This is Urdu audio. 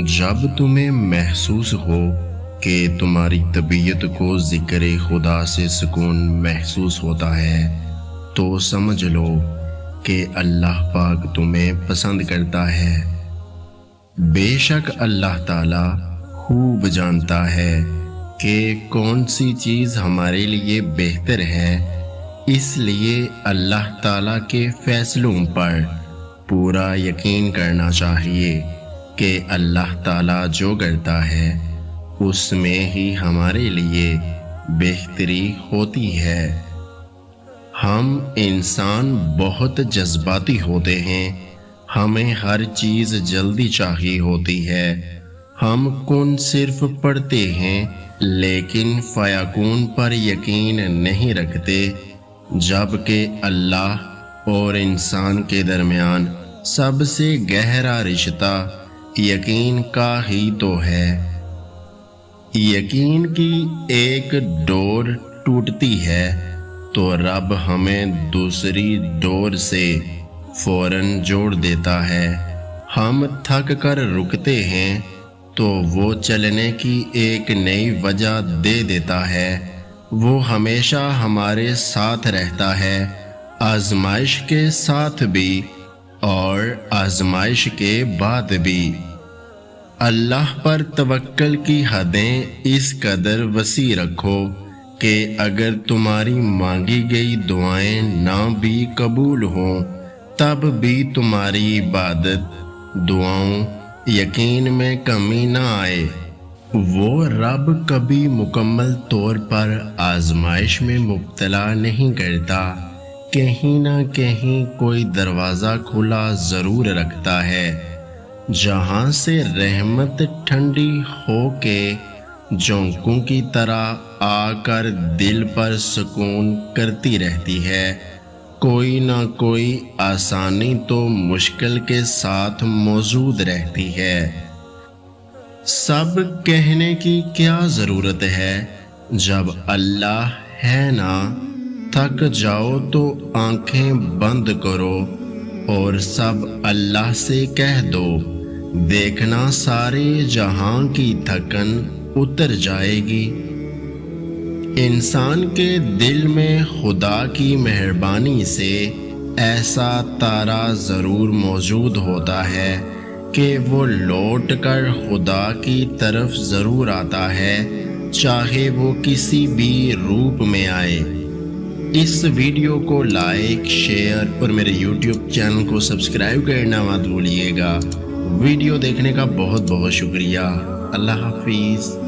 جب تمہیں محسوس ہو کہ تمہاری طبیعت کو ذکر خدا سے سکون محسوس ہوتا ہے تو سمجھ لو کہ اللہ پاک تمہیں پسند کرتا ہے۔ بے شک اللہ تعالیٰ خوب جانتا ہے کہ کون سی چیز ہمارے لیے بہتر ہے، اس لیے اللہ تعالیٰ کے فیصلوں پر پورا یقین کرنا چاہیے کہ اللہ تعالیٰ جو کرتا ہے اس میں ہی ہمارے لیے بہتری ہوتی ہے۔ ہم انسان بہت جذباتی ہوتے ہیں، ہمیں ہر چیز جلدی چاہیے ہوتی ہے۔ ہم کن صرف پڑھتے ہیں لیکن فیکون پر یقین نہیں رکھتے، جبکہ اللہ اور انسان کے درمیان سب سے گہرا رشتہ یقین کا ہی تو ہے۔ یقین کی ایک ڈور ٹوٹتی ہے تو رب ہمیں دوسری ڈور سے فوراً جوڑ دیتا ہے۔ ہم تھک کر رکتے ہیں تو وہ چلنے کی ایک نئی وجہ دے دیتا ہے۔ وہ ہمیشہ ہمارے ساتھ رہتا ہے، آزمائش کے ساتھ بھی اور آزمائش کے بعد بھی۔ اللہ پر توکل کی حدیں اس قدر وسیع رکھو کہ اگر تمہاری مانگی گئی دعائیں نہ بھی قبول ہوں تب بھی تمہاری عبادت دعاؤں یقین میں کمی نہ آئے۔ وہ رب کبھی مکمل طور پر آزمائش میں مبتلا نہیں کرتا، کہیں نہ کہیں کوئی دروازہ کھلا ضرور رکھتا ہے جہاں سے رحمت ٹھنڈی ہو کے جھونکوں کی طرح آ کر دل پر سکون کرتی رہتی ہے۔ کوئی نہ کوئی آسانی تو مشکل کے ساتھ موجود رہتی ہے۔ سب کہنے کی کیا ضرورت ہے، جب اللہ ہے نا؟ تھک جاؤ تو آنکھیں بند کرو اور سب اللہ سے کہہ دو، دیکھنا سارے جہاں کی تھکن اتر جائے گی۔ انسان کے دل میں خدا کی مہربانی سے ایسا تارا ضرور موجود ہوتا ہے کہ وہ لوٹ کر خدا کی طرف ضرور آتا ہے، چاہے وہ کسی بھی روپ میں آئے۔ اس ویڈیو کو لائک، شیئر اور میرے یوٹیوب چینل کو سبسکرائب کرنا مت بھولیے گا۔ ویڈیو دیکھنے کا بہت بہت شکریہ۔ اللہ حافظ۔